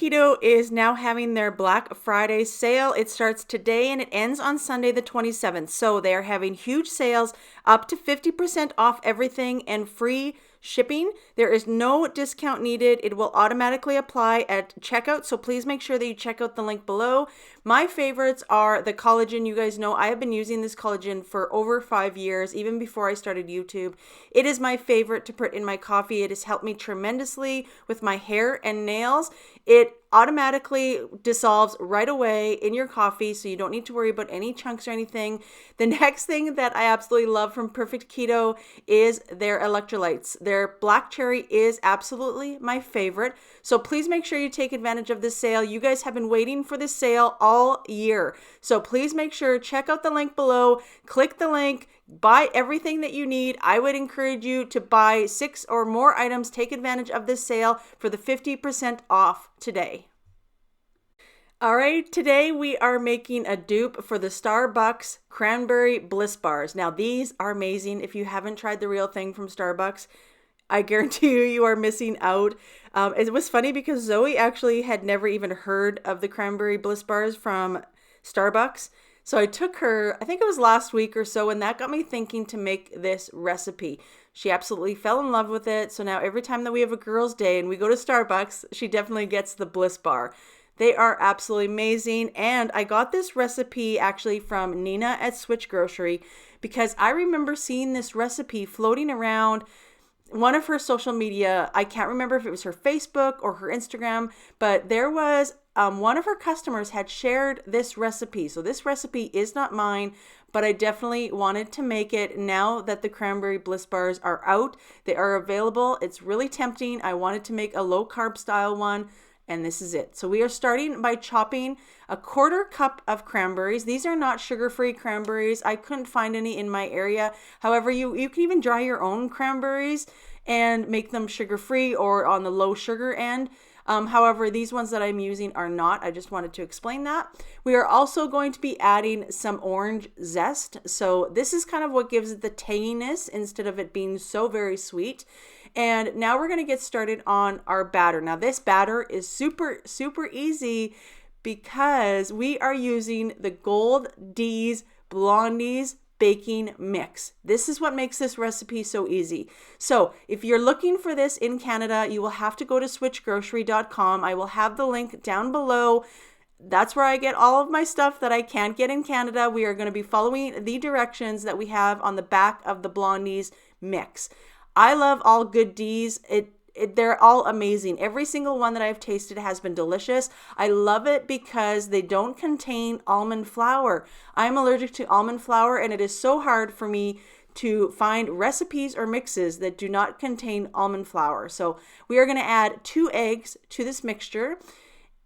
Keto is now having their Black Friday sale. It starts today and it ends on Sunday the 27th. So they're having huge sales, up to 50% off everything and free shipping. There is no discount needed. It will automatically apply at checkout. So please make sure that you check out the link below. My favorites are the collagen. You guys know I have been using this collagen for over 5 years, even before I started YouTube. It is my favorite to put in my coffee. It has helped me tremendously with my hair and nails. It automatically dissolves right away in your coffee, so you don't need to worry about any chunks or anything. The next thing that I absolutely love from Perfect Keto is their electrolytes. Their black cherry is absolutely my favorite. So please make sure you take advantage of this sale. You guys have been waiting for this sale all year. So please make sure, check out the link below, click the link, buy everything that you need. I would encourage you to buy 6 or more items. Take advantage of this sale for the 50% off today. All right, today we are making a dupe for the Starbucks Cranberry Bliss bars. Now these are amazing. If you haven't tried the real thing from Starbucks, I guarantee you are missing out. It was funny because Zoe actually had never even heard of the Cranberry Bliss bars from Starbucks. So I took her, I think it was last week or so, and that got me thinking to make this recipe. She absolutely fell in love with it. So now every time that we have a girls' day and we go to Starbucks, she definitely gets the Bliss bar. They are absolutely amazing. And I got this recipe actually from Nina at SwitchGrocery because I remember seeing this recipe floating around one of her social media. I can't remember if it was her Facebook or her Instagram, but there was one of her customers had shared this recipe. So this recipe is not mine, but I definitely wanted to make it now that the Cranberry Bliss bars are out. They are available. It's really tempting. I wanted to make a low carb style one, and this is it. So we are starting by chopping a 1/4 cup of cranberries. These are not sugar-free cranberries. I couldn't find any in my area. However, you can even dry your own cranberries and make them sugar-free or on the low sugar end. However, these ones that I'm using are not. I just wanted to explain that. We are also going to be adding some orange zest. So this is kind of what gives it the tanginess instead of it being so very sweet. And now we're going to get started on our batter. Now this batter is super, super easy because we are using the Blondies baking mix. This is what makes this recipe so easy. So if you're looking for this in Canada, you will have to go to switchgrocery.com. I will have the link down below. That's where I get all of my stuff that I can't get in Canada. We are going to be following the directions that we have on the back of the Blondies mix. I love all Good D's. They're all amazing. Every single one that I've tasted has been delicious. I love it because they don't contain almond flour. I'm allergic to almond flour, and it is so hard for me to find recipes or mixes that do not contain almond flour. So we are going to add 2 eggs to this mixture,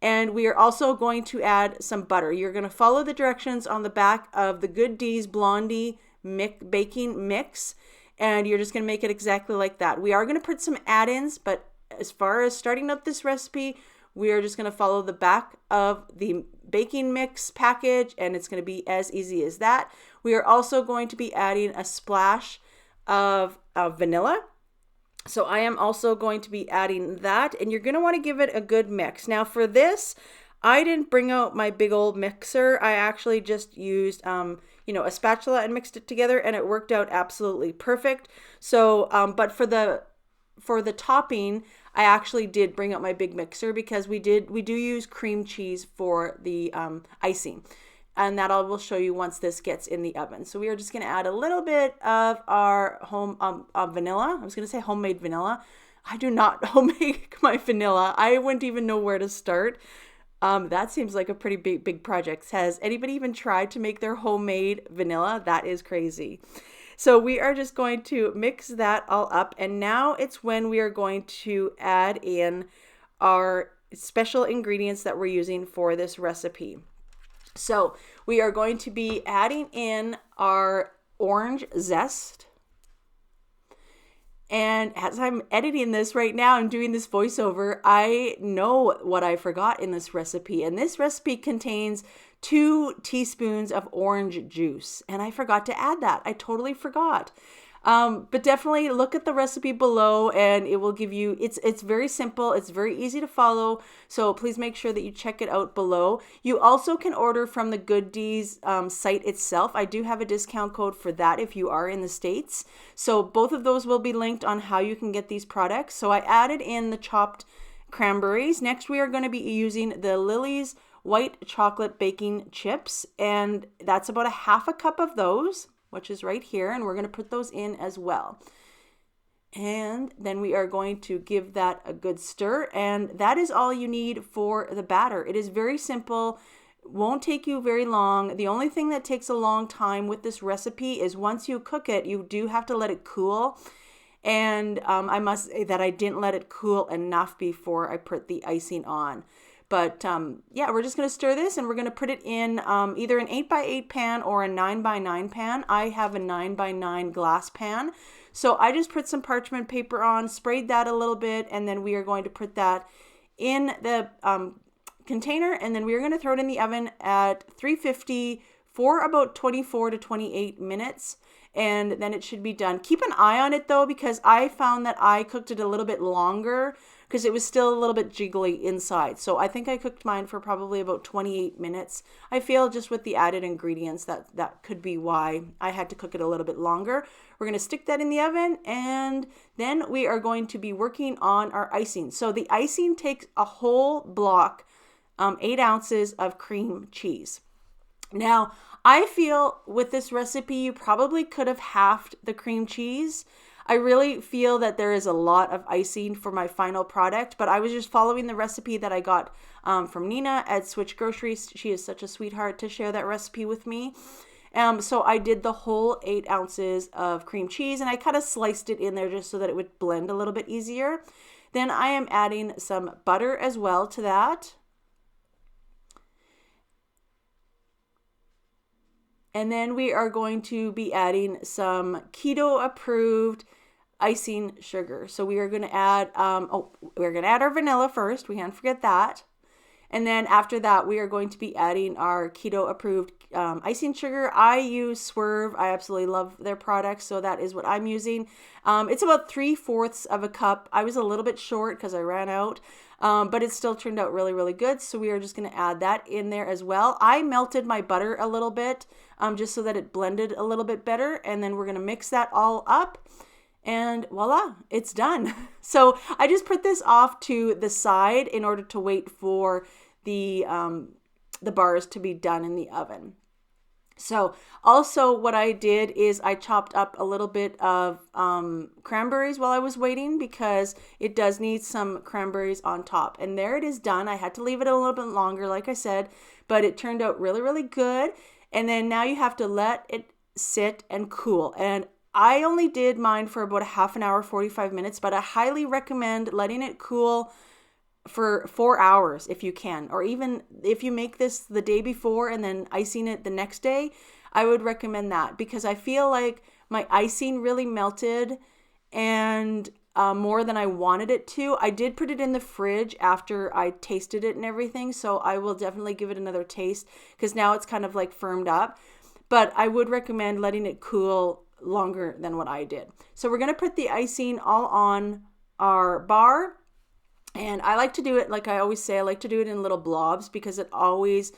and we are also going to add some butter. You're going to follow the directions on the back of the Good D's Blondie baking mix, and you're just going to make it exactly like that. We are going to put some add-ins, but as far as starting up this recipe, we are just going to follow the back of the baking mix package, and it's going to be as easy as that. We are also going to be adding a splash of vanilla. So I am also going to be adding that, and you're going to want to give it a good mix. Now for this, I didn't bring out my big old mixer. I actually just used a spatula and mixed it together, and it worked out absolutely perfect. So, but for the topping, I actually did bring out my big mixer because we do use cream cheese for the icing, and that I will show you once this gets in the oven. So we are just going to add a little bit of our vanilla. I was going to say homemade vanilla. I do not homemade my vanilla. I wouldn't even know where to start. That seems like a pretty big project. Has anybody even tried to make their homemade vanilla? That is crazy. So we are just going to mix that all up. And now it's when we are going to add in our special ingredients that we're using for this recipe. So we are going to be adding in our orange zest. And as I'm editing this right now, I'm doing this voiceover, I know what I forgot in this recipe. And this recipe contains 2 teaspoons of orange juice. And I forgot to add that. I totally forgot. But definitely look at the recipe below and it will give you, it's very simple. It's very easy to follow. So please make sure that you check it out below. You also can order from the Goodies site itself. I do have a discount code for that if you are in the States. So both of those will be linked on how you can get these products. So I added in the chopped cranberries. Next, we are going to be using the Lily's white chocolate baking chips, and that's about a half a cup of those, which is right here, and we're going to put those in as well. And then we are going to give that a good stir, and that is all you need for the batter. It is very simple, won't take you very long. The only thing that takes a long time with this recipe is once you cook it, you do have to let it cool. And I must say that I didn't let it cool enough before I put the icing on. But yeah, we're just going to stir this and we're going to put it in either an 8x8 pan or a 9x9 pan. I have a 9x9 glass pan. So I just put some parchment paper on, sprayed that a little bit, and then we are going to put that in the container, and then we're going to throw it in the oven at 350 for about 24 to 28 minutes. And then it should be done. Keep an eye on it though, because I found that I cooked it a little bit longer because it was still a little bit jiggly inside. So I think I cooked mine for probably about 28 minutes. I feel just with the added ingredients that could be why I had to cook it a little bit longer. We're going to stick that in the oven, and then we are going to be working on our icing. So the icing takes a whole block, 8 ounces of cream cheese. Now, I feel with this recipe, you probably could have halved the cream cheese. I really feel that there is a lot of icing for my final product, but I was just following the recipe that I got from Nina at SwitchGrocery. She is such a sweetheart to share that recipe with me. So I did the whole 8 ounces of cream cheese, and I kind of sliced it in there just so that it would blend a little bit easier. Then I am adding some butter as well to that. And then we are going to be adding some keto approved icing sugar. So we are going to add, we're going to add our vanilla first. We can't forget that. And then after that, we are going to be adding our keto approved icing sugar. I use Swerve. I absolutely love their products. So that is what I'm using. It's about 3/4 of a cup. I was a little bit short because I ran out. But it still turned out really, really good. So we are just going to add that in there as well. I melted my butter a little bit just so that it blended a little bit better. And then we're going to mix that all up. And voila, it's done. So I just put this off to the side in order to wait for the bars to be done in the oven. So also what I did is I chopped up a little bit of cranberries while I was waiting, because it does need some cranberries on top. And there it is done. I had to leave it a little bit longer, like I said, but it turned out really, really good. And then now you have to let it sit and cool. And I only did mine for about a half an hour, 45 minutes, but I highly recommend letting it cool for 4 hours if you can, or even if you make this the day before and then icing it the next day, I would recommend that, because I feel like my icing really melted and more than I wanted it to. I did put it in the fridge after I tasted it and everything, so I will definitely give it another taste because now it's kind of like firmed up, but I would recommend letting it cool longer than what I did. So we're going to put the icing all on our bar. And I like to do it, like I always say, I like to do it in little blobs because it always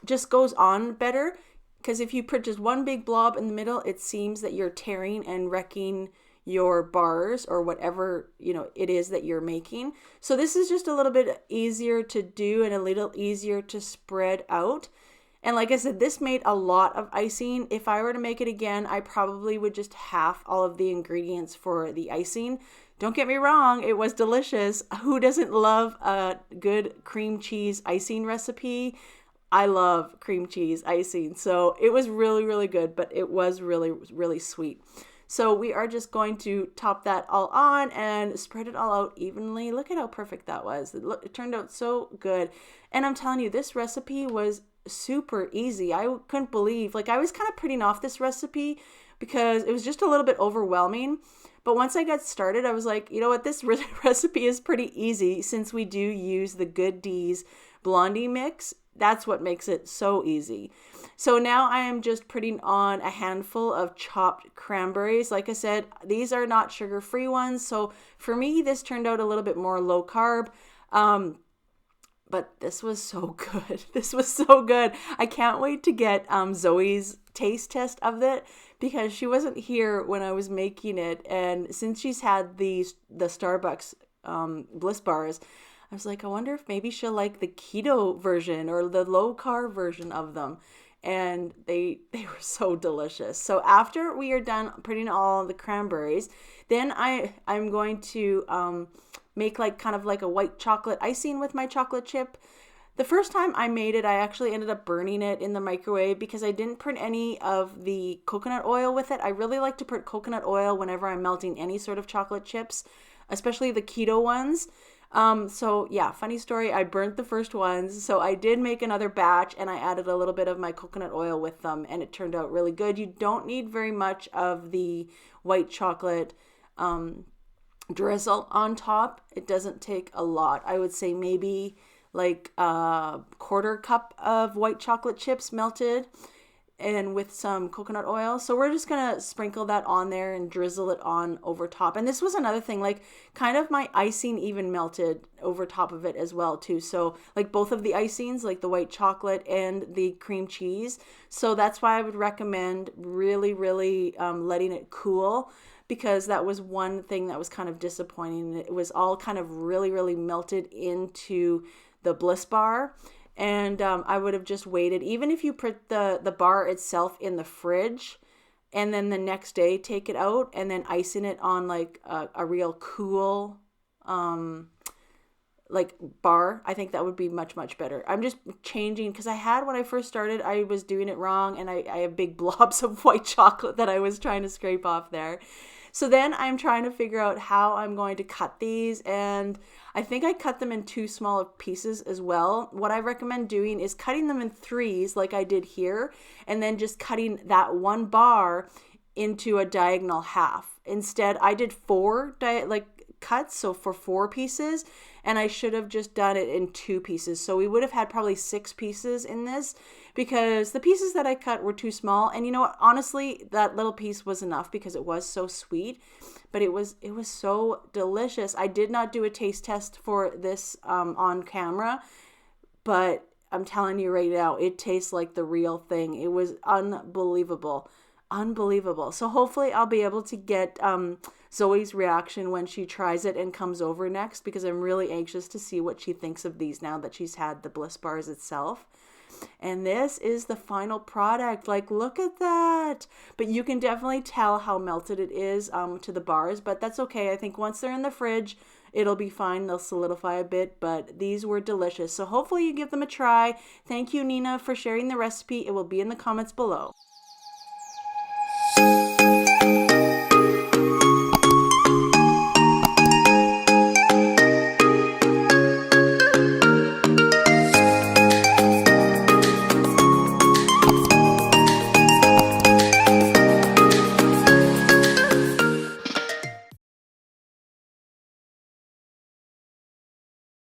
just goes on better. Because if you put just one big blob in the middle, it seems that you're tearing and wrecking your bars or whatever, it is that you're making. So this is just a little bit easier to do and a little easier to spread out. And like I said, this made a lot of icing. If I were to make it again, I probably would just half all of the ingredients for the icing. Don't get me wrong, it was delicious. Who doesn't love a good cream cheese icing recipe? I love cream cheese icing. So it was really, really good, but it was really, really sweet. So we are just going to top that all on and spread it all out evenly. Look at how perfect that was. It turned out so good. And I'm telling you, this recipe was super easy. I couldn't believe, I was kind of putting off this recipe because it was just a little bit overwhelming. But once I got started, I was like, you know what, this recipe is pretty easy since we do use the Goodies Blondie mix. That's what makes it so easy. So now I am just putting on a handful of chopped cranberries. Like I said, these are not sugar-free ones. So for me, this turned out a little bit more low carb. But this was so good. This was so good. I can't wait to get Zoe's taste test of it because she wasn't here when I was making it. And since she's had the Starbucks Bliss bars, I was like, I wonder if maybe she'll like the keto version or the low carb version of them. And they were so delicious. So after we are done putting all the cranberries, then I'm going to make like kind of like a white chocolate icing with my chocolate chip. The first time I made it, I actually ended up burning it in the microwave because I didn't put any of the coconut oil with it. I really like to put coconut oil whenever I'm melting any sort of chocolate chips, especially the keto ones. So yeah, funny story. I burnt the first ones. So I did make another batch and I added a little bit of my coconut oil with them and it turned out really good. You don't need very much of the white chocolate, drizzle on top. It doesn't take a lot. I would say maybe like a quarter cup of white chocolate chips melted and with some coconut oil. So we're just going to sprinkle that on there and drizzle it on over top. And this was another thing, like kind of my icing even melted over top of it as well too. So like both of the icings, like the white chocolate and the cream cheese. So that's why I would recommend really, really letting it cool, because that was one thing that was kind of disappointing. It was all kind of really, really melted into the Bliss bar. And I would have just waited, even if you put the bar itself in the fridge and then the next day take it out and then icing it on like a real cool like bar, I think that would be much, much better. I'm just changing because when I first started, I was doing it wrong and I have big blobs of white chocolate that I was trying to scrape off there. So then I'm trying to figure out how I'm going to cut these, and I think I cut them in too small of pieces as well. What I recommend doing is cutting them in threes like I did here, and then just cutting that one bar into a diagonal half. Instead, I did four cuts, so for 4 pieces, and I should have just done it in 2 pieces. So we would have had probably 6 pieces in this because the pieces that I cut were too small. And you know what? Honestly, that little piece was enough because it was so sweet, but it was so delicious. I did not do a taste test for this on camera, but I'm telling you right now, it tastes like the real thing. It was unbelievable. Unbelievable. So hopefully I'll be able to get Zoe's reaction when she tries it and comes over next, because I'm really anxious to see what she thinks of these now that she's had the Bliss bars itself. And this is the final product. Like, look at that. But you can definitely tell how melted it is to the bars, but that's okay. I think once they're in the fridge, it'll be fine. They'll solidify a bit, but these were delicious. So hopefully you give them a try. Thank you, Nina, for sharing the recipe. It will be in the comments below.